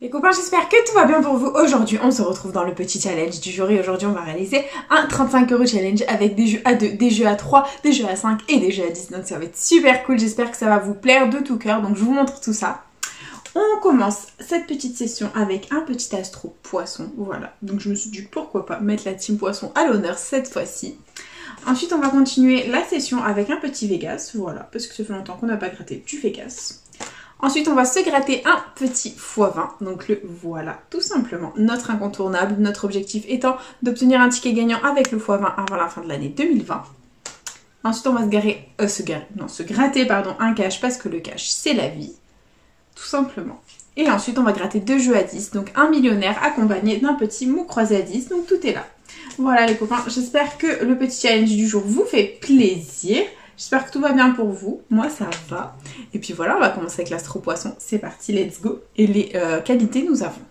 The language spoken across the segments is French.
Les copains, j'espère que tout va bien pour vous. Aujourd'hui, on se retrouve dans le petit challenge du jour et aujourd'hui, on va réaliser un 35 € challenge avec des jeux à 2, des jeux à 3, des jeux à 5 et des jeux à 10. Donc ça va être super cool, j'espère que ça va vous plaire de tout cœur. Donc je vous montre tout ça. On commence cette petite session avec un petit astro poisson, voilà. Donc je me suis dit pourquoi pas mettre la team poisson à l'honneur cette fois-ci. Ensuite, on va continuer la session avec un petit Vegas, voilà, parce que ça fait longtemps qu'on n'a pas gratté du Vegas. Ensuite, on va se gratter un petit x20, donc le voilà, tout simplement, notre incontournable, notre objectif étant d'obtenir un ticket gagnant avec le x20 avant la fin de l'année 2020. Ensuite, on va se gratter un cash, parce que le cash, c'est la vie, tout simplement. Et ensuite, on va gratter 2 jeux à 10, donc un millionnaire accompagné d'un petit mot croisé à 10, donc tout est là. Voilà les copains, j'espère que le petit challenge du jour vous fait plaisir. J'espère que tout va bien pour vous. Moi, ça va. Et puis voilà, on va commencer avec l'astro poisson. C'est parti, let's go. Et les qualités, nous avons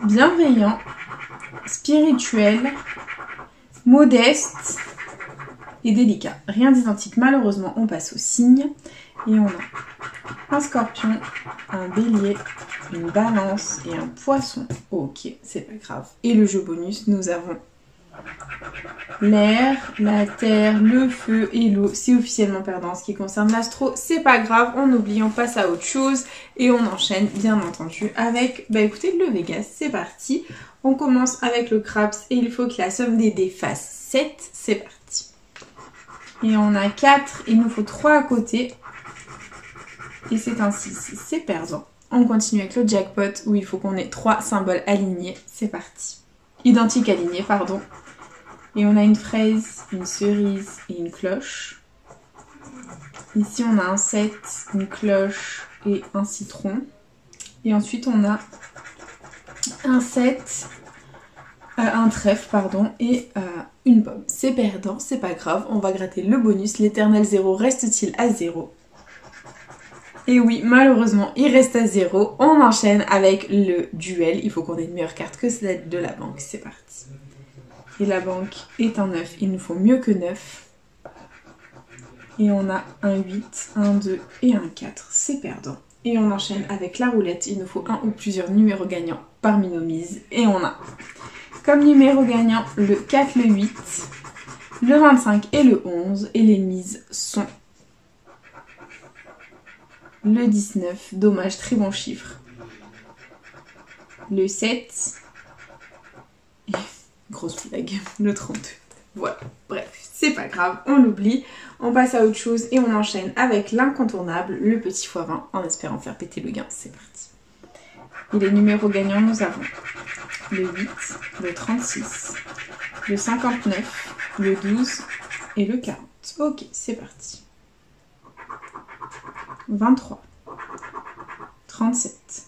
bienveillant, spirituel, modeste et délicat. Rien d'identique. Malheureusement, on passe au signe. Et on a un scorpion, un bélier, une balance et un poisson. Ok, c'est pas grave. Et le jeu bonus, nous avons l'air, la terre, le feu et l'eau. C'est officiellement perdant en ce qui concerne l'astro. C'est pas grave, on oublie, on passe à autre chose. Et on enchaîne, bien entendu, avec, écoutez, le Vegas. C'est parti. On commence avec le craps et il faut que la somme des dés fasse 7. C'est parti. Et on a 4, il nous faut 3 à côté. Et c'est un 6, c'est perdant. On continue avec le jackpot où il faut qu'on ait 3 symboles alignés. C'est parti. Identiques alignés, pardon. Et on a une fraise, une cerise et une cloche. Ici, on a un 7, une cloche et un citron. Et ensuite, on a un 7, un trèfle, pardon, et une pomme. C'est perdant, c'est pas grave. On va gratter le bonus. L'éternel 0 reste-t-il à 0 ? Et oui, malheureusement, il reste à 0. On enchaîne avec le duel. Il faut qu'on ait une meilleure carte que celle de la banque. C'est parti. Et la banque est un 9. Il nous faut mieux que 9. Et on a un 8, un 2 et un 4. C'est perdant. Et on enchaîne avec la roulette. Il nous faut un ou plusieurs numéros gagnants parmi nos mises. Et on a comme numéro gagnant le 4, le 8, le 25 et le 11. Et les mises sont le 19, dommage, très bon chiffre. Le 7, grosse blague, le 32. Voilà, bref, c'est pas grave, on l'oublie. On passe à autre chose et on enchaîne avec l'incontournable, le petit x20, en espérant faire péter le gain. C'est parti. Et les numéros gagnants, nous avons le 8, le 36, le 59, le 12 et le 40. Ok, c'est parti. 23, 37,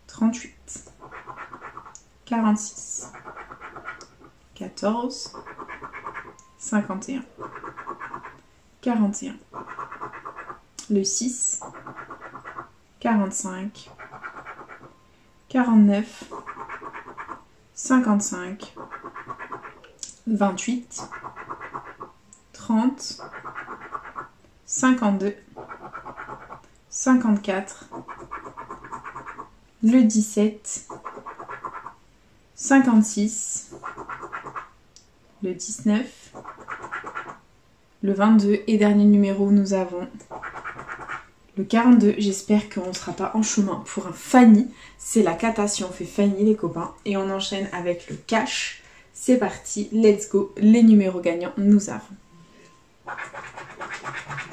38, 46, 14, 51, 41, le 6, 45, 49, 55, 28, 30, 52, 54, le 17, 56, le 19, le 22 et dernier numéro nous avons le 42. J'espère qu'on ne sera pas en chemin pour un Fanny. C'est la cata si on fait Fanny les copains. Et on enchaîne avec le cash. C'est parti, let's go. Les numéros gagnants nous avons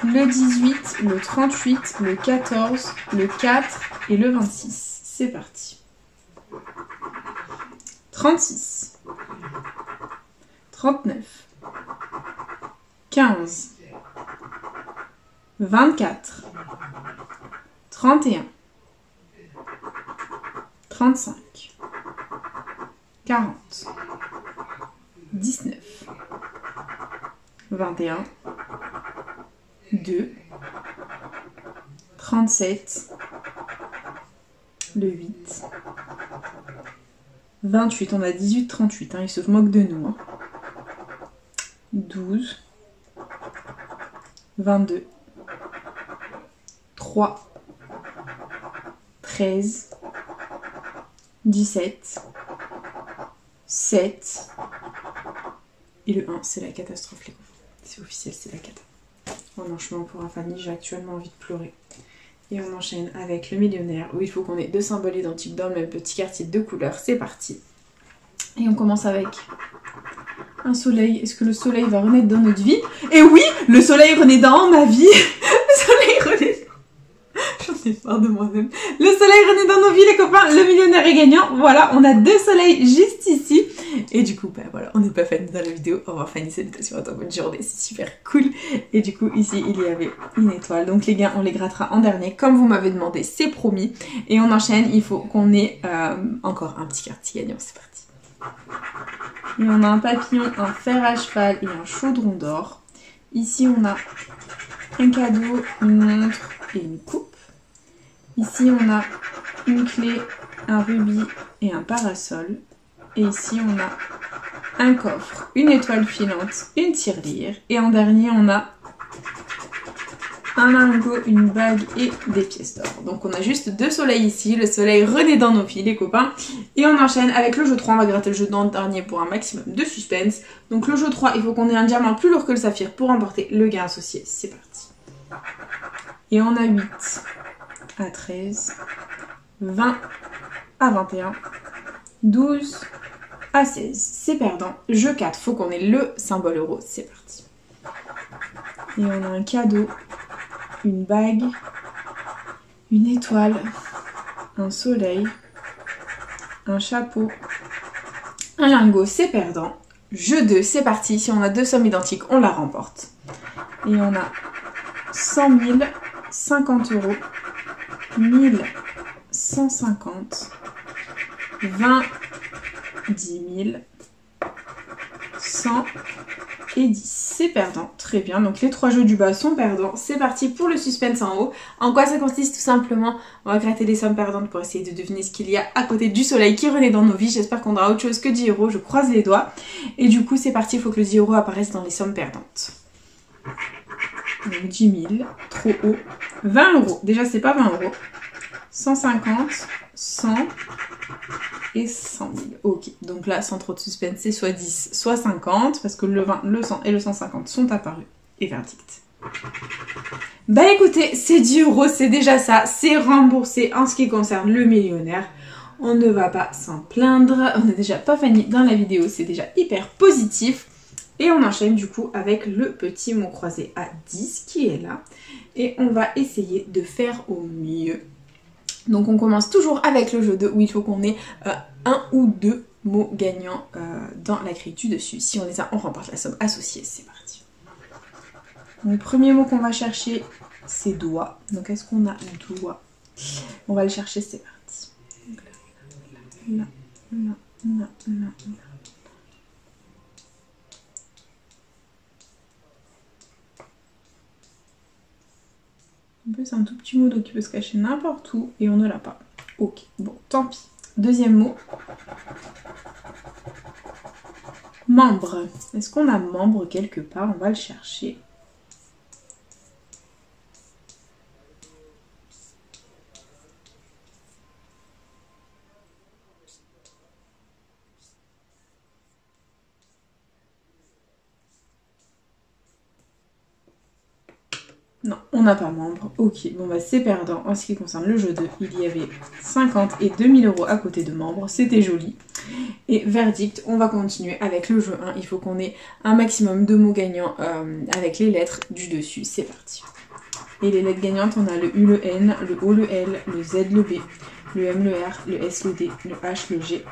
le 18, le 38, le 14, le 4 et le 26. C'est parti. 36, 39, 15, 24, 31, 35, 40, 19, 21, 2, 37, le 8, 28, on a 18, 38, hein, ils se moquent de nous. Hein. 12, 22, 3, 13, 17, 7, et le 1, c'est la catastrophe les gars. C'est officiel, c'est la cata. Franchement, pour un Fanny, j'ai actuellement envie de pleurer. Et on enchaîne avec le millionnaire, où il faut qu'on ait deux symboles identiques dans le même petit quartier de couleurs. C'est parti. Et on commence avec un soleil. Est-ce que le soleil va renaître dans notre vie? Et oui, le soleil renaît dans ma vie. Le soleil renaît. J'en ai marre de moi-même. Le soleil renaît dans nos vies, les copains. Le millionnaire est gagnant. Voilà, on a deux soleils juste ici. Et du coup, bah voilà, on n'est pas Fanny dans la vidéo. Au revoir Fanny, salutations à toi, bonne journée, c'est super cool. Et du coup, ici, il y avait une étoile. Donc les gains, on les grattera en dernier, comme vous m'avez demandé, c'est promis. Et on enchaîne, il faut qu'on ait encore un petit quartier gagnant, c'est parti. Et on a un papillon, un fer à cheval et un chaudron d'or. Ici, on a un cadeau, une montre et une coupe. Ici, on a une clé, un rubis et un parasol. Et ici, on a un coffre, une étoile filante, une tirelire. Et en dernier, on a un lingot, une bague et des pièces d'or. Donc on a juste deux soleils ici. Le soleil renaît dans nos vies, les copains. Et on enchaîne avec le jeu 3. On va gratter le jeu dans le dernier pour un maximum de suspense. Donc le jeu 3, il faut qu'on ait un diamant plus lourd que le saphir pour remporter le gain associé. C'est parti. Et on a 8 à 13, 20 à 21, 12 à 16. C'est perdant. Jeu 4, faut qu'on ait le symbole euro. C'est parti. Et on a un cadeau, une bague, une étoile, un soleil, un chapeau, un lingot, c'est perdant. Jeu 2, c'est parti. Si on a deux sommes identiques, on la remporte. Et on a 100 000, 50 euros, 1000, 150, 20, 10 000, 100 et 10. C'est perdant. Très bien. Donc les trois jeux du bas sont perdants. C'est parti pour le suspense en haut. En quoi ça consiste? Tout simplement, on va gratter des sommes perdantes pour essayer de deviner ce qu'il y a à côté du soleil qui renaît dans nos vies. J'espère qu'on aura autre chose que 10 euros. Je croise les doigts. Et du coup, c'est parti. Il faut que le 10 euros apparaisse dans les sommes perdantes. Donc 10 000, trop haut. 20 euros. Déjà, c'est pas 20 euros. 150, 100 et 100 000. Ok, donc là, sans trop de suspense, c'est soit 10, soit 50, parce que le 20, le 100 et le 150 sont apparus. Et verdict. Bah écoutez, c'est 10 euros, c'est déjà ça. C'est remboursé en ce qui concerne le millionnaire. On ne va pas s'en plaindre. On n'est déjà pas Fanny dans la vidéo, c'est déjà hyper positif. Et on enchaîne du coup avec le petit mot croisé à 10 qui est là. Et on va essayer de faire au mieux. Donc on commence toujours avec le jeu 2 où il faut qu'on ait un ou deux mots gagnants dans la grille du dessus. Si on les a, on remporte la somme associée. C'est parti. Donc, le premier mot qu'on va chercher, c'est doigt. Donc est-ce qu'on a doigt? On va le chercher, c'est parti. Donc, là. En plus, c'est un tout petit mot donc qui peut se cacher n'importe où et on ne l'a pas. Ok, bon, tant pis. Deuxième mot. Membre. Est-ce qu'on a membre quelque part? On va le chercher. Non, on n'a pas membre. Ok, bon bah c'est perdant. En ce qui concerne le jeu 2, il y avait 50 et 2000 euros à côté de membres. C'était joli. Et verdict, on va continuer avec le jeu 1. Il faut qu'on ait un maximum de mots gagnants avec les lettres du dessus. C'est parti. Et les lettres gagnantes, on a le U, le N, le O, le L, le Z, le B, le M, le R, le S, le D, le H, le G,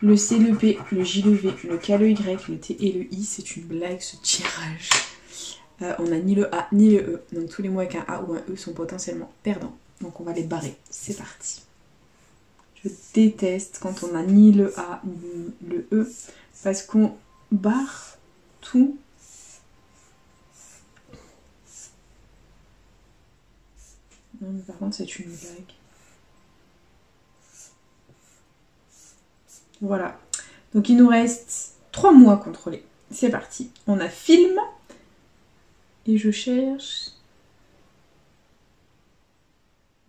le C, le P, le J, le V, le K, le Y, le T et le I. C'est une blague ce tirage. On n'a ni le A ni le E, donc tous les mots avec un A ou un E sont potentiellement perdants. Donc on va les barrer, c'est parti. Je déteste quand on n'a ni le A ni le E, parce qu'on barre tout. Non mais par contre c'est une blague. Voilà, donc il nous reste 3 mots à contrôler. C'est parti, on a film. Et je cherche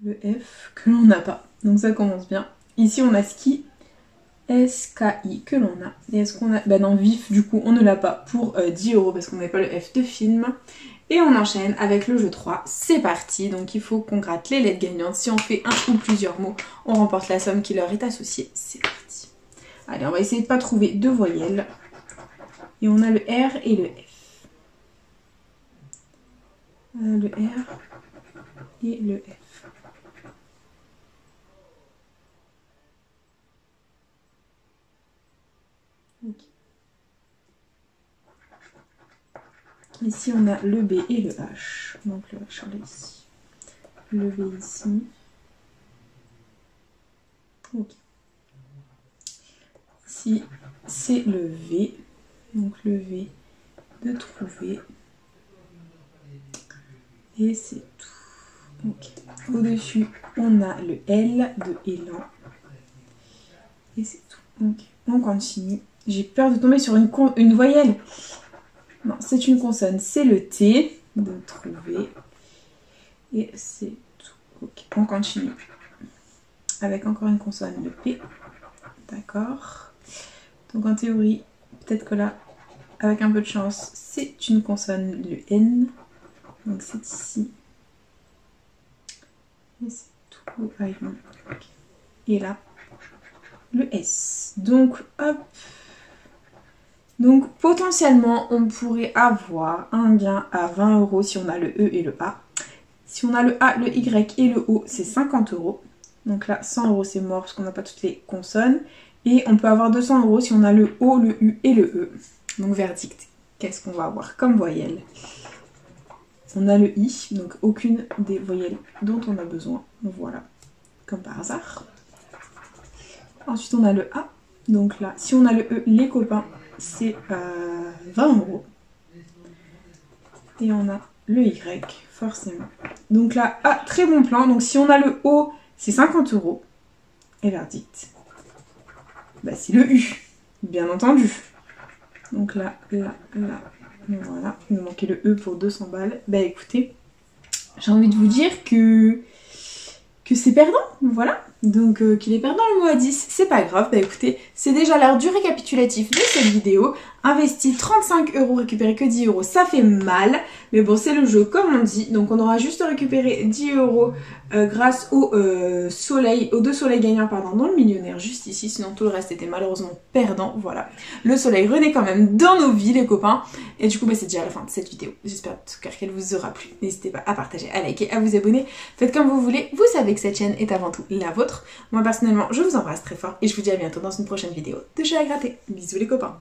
le F que l'on n'a pas. Donc ça commence bien. Ici on a ski, SKI que l'on a. Et est-ce qu'on a... Bah non, vif du coup on ne l'a pas pour 10 € parce qu'on n'avait pas le F de film. Et on enchaîne avec le jeu 3. C'est parti. Donc il faut qu'on gratte les lettres gagnantes. Si on fait un ou plusieurs mots, on remporte la somme qui leur est associée. C'est parti. Allez, on va essayer de pas trouver deux voyelles. Et on a le R et le F. Le R et le F. Okay. Ici on a le B et le H. Donc le H on l'a ici. Le V ici. Ok. Ici c'est le V. Donc le V de trouver. Et c'est tout. Ok. Au-dessus on a le L de élan. Et c'est tout. Ok. On continue. J'ai peur de tomber sur une voyelle. Non, c'est une consonne. C'est le T de trouver. Et c'est tout. Ok, on continue. Avec encore une consonne, le P. D'accord. Donc en théorie, peut-être que là, avec un peu de chance, c'est une consonne, le N. Donc c'est ici. Et c'est tout. Et là, le S. Donc, hop. Donc potentiellement on pourrait avoir un gain à 20 € si on a le E et le A. Si on a le A, le Y et le O, c'est 50 €. Donc là 100 € c'est mort parce qu'on n'a pas toutes les consonnes. Et on peut avoir 200 € si on a le O, le U et le E. Donc verdict, qu'est-ce qu'on va avoir comme voyelle? On a le I, donc aucune des voyelles dont on a besoin. Voilà, comme par hasard. Ensuite on a le A. Donc là, si on a le E, les copains, c'est 20 €. Et on a le Y, forcément. Donc là, ah, très bon plan. Donc si on a le O, c'est 50 €. Et verdict, bah, c'est le U, bien entendu. Donc là, voilà. Il nous manquait le E pour 200 balles. Bah écoutez, j'ai envie de vous dire que c'est perdant, voilà. Donc qu'il est perdant le mot à 10, c'est pas grave. Bah écoutez, c'est déjà l'heure du récapitulatif de cette vidéo. Investi 35 €, récupéré que 10 €, ça fait mal. Mais bon, c'est le jeu comme on dit. Donc on aura juste récupéré 10 € grâce au soleil, aux deux soleils gagnants pardon, dans le millionnaire juste ici. Sinon tout le reste était malheureusement perdant, voilà. Le soleil renaît quand même dans nos vies les copains. Et du coup bah, c'est déjà la fin de cette vidéo. J'espère en tout cas qu'elle vous aura plu. N'hésitez pas à partager, à liker, à vous abonner. Faites comme vous voulez. Vous savez que cette chaîne est avant tout la vôtre. Moi personnellement je vous embrasse très fort et je vous dis à bientôt dans une prochaine vidéo de jeux à gratter. Bisous les copains.